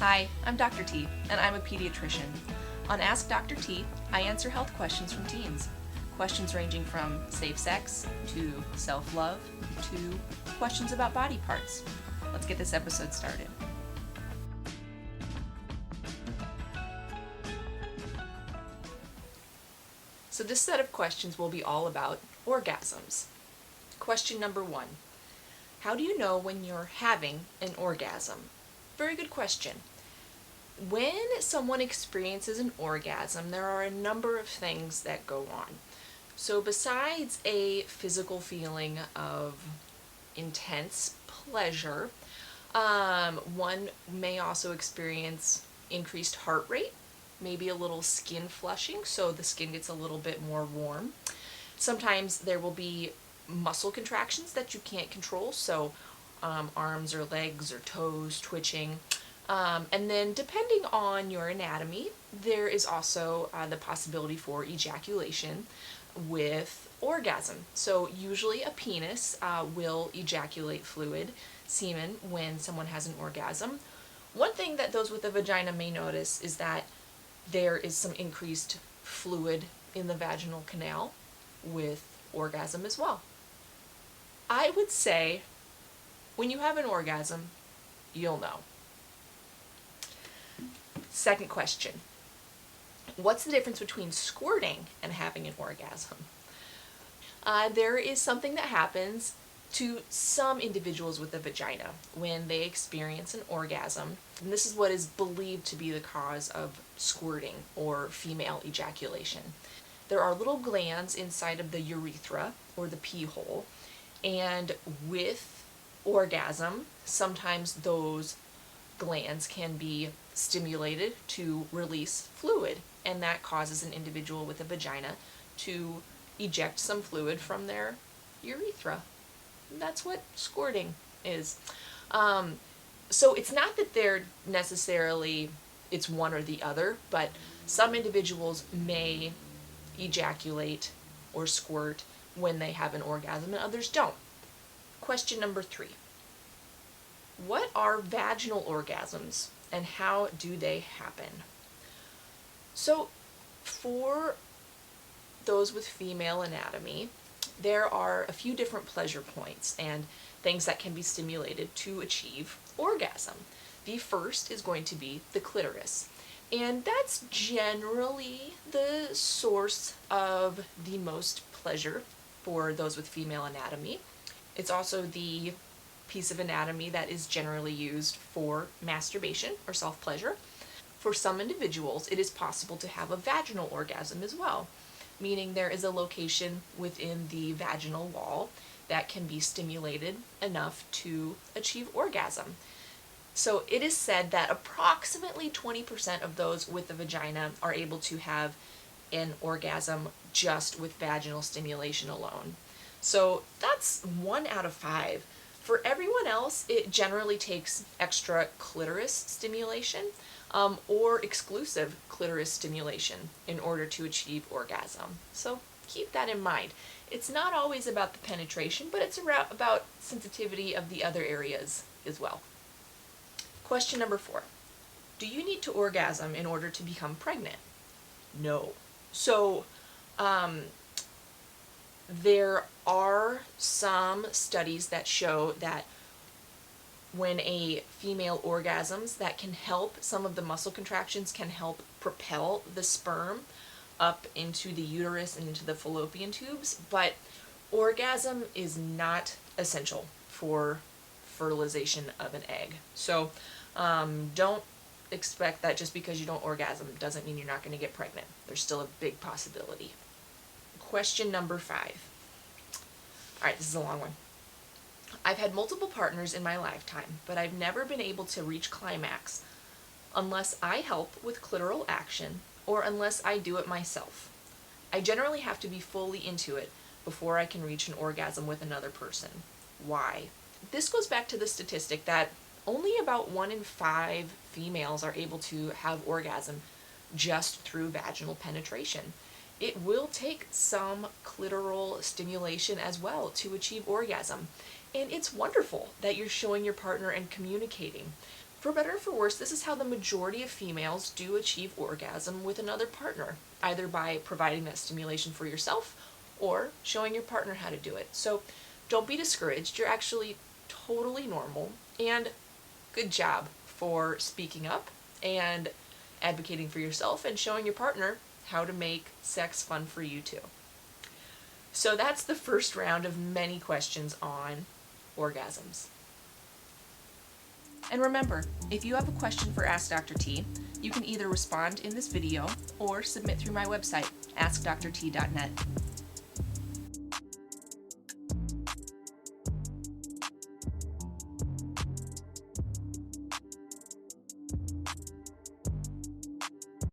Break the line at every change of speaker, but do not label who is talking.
Hi, I'm Dr. T, and I'm a pediatrician. On Ask Dr. T, I answer health questions from teens. Questions ranging from safe sex, to self-love, to questions about body parts. Let's get this episode started. So this set of questions will be all about orgasms. Question number 1. How do you know when you're having an orgasm? Very good question. When someone experiences an orgasm, there are a number of things that go on. So besides a physical feeling of intense pleasure, one may also experience increased heart rate, maybe a little skin flushing, so the skin gets a little bit more warm. Sometimes there will be muscle contractions that you can't control, so arms or legs or toes twitching. And then depending on your anatomy, there is also the possibility for ejaculation with orgasm. So usually a penis will ejaculate fluid, semen, when someone has an orgasm. One thing that those with a vagina may notice is that there is some increased fluid in the vaginal canal with orgasm as well. I would say when you have an orgasm, you'll know. Second question. What's the difference between squirting and having an orgasm? There is something that happens to some individuals with a vagina when they experience an orgasm, and this is what is believed to be the cause of squirting or female ejaculation. There are little glands inside of the urethra or the pee hole, and with orgasm, sometimes those glands can be stimulated to release fluid, and that causes an individual with a vagina to eject some fluid from their urethra. That's what squirting is. So it's not that they're necessarily, it's one or the other, but some individuals may ejaculate or squirt when they have an orgasm and others don't. Question number 3. What are vaginal orgasms and how do they happen? So for those with female anatomy, there are a few different pleasure points and things that can be stimulated to achieve orgasm. The first is going to be the clitoris, and that's generally the source of the most pleasure for those with female anatomy. It's also the piece of anatomy that is generally used for masturbation or self-pleasure. For some individuals, it is possible to have a vaginal orgasm as well, meaning there is a location within the vaginal wall that can be stimulated enough to achieve orgasm. So it is said that approximately 20% of those with a vagina are able to have an orgasm just with vaginal stimulation alone. So that's 1 out of 5. For everyone else, it generally takes extra clitoris stimulation or exclusive clitoris stimulation in order to achieve orgasm. So keep that in mind. It's not always about the penetration, but it's about sensitivity of the other areas as well. Question number 4. Do you need to orgasm in order to become pregnant? No. So there are some studies that show that when a female orgasms, that can help, some of the muscle contractions can help propel the sperm up into the uterus and into the fallopian tubes, but orgasm is not essential for fertilization of an egg. So don't expect that just because you don't orgasm doesn't mean you're not going to get pregnant. There's still a big possibility. Question number 5. All right, this is a long one. I've had multiple partners in my lifetime, but I've never been able to reach climax unless I help with clitoral action or unless I do it myself. I generally have to be fully into it before I can reach an orgasm with another person. Why? This goes back to the statistic that only about 1 in 5 females are able to have orgasm just through vaginal penetration. It will take some clitoral stimulation as well to achieve orgasm. And it's wonderful that you're showing your partner and communicating. For better or for worse, this is how the majority of females do achieve orgasm with another partner, either by providing that stimulation for yourself or showing your partner how to do it. So don't be discouraged. You're actually totally normal, and good job for speaking up and advocating for yourself and showing your partner how to make sex fun for you too. So that's the first round of many questions on orgasms. And remember, if you have a question for Ask Dr. T, you can either respond in this video or submit through my website, askdrt.net.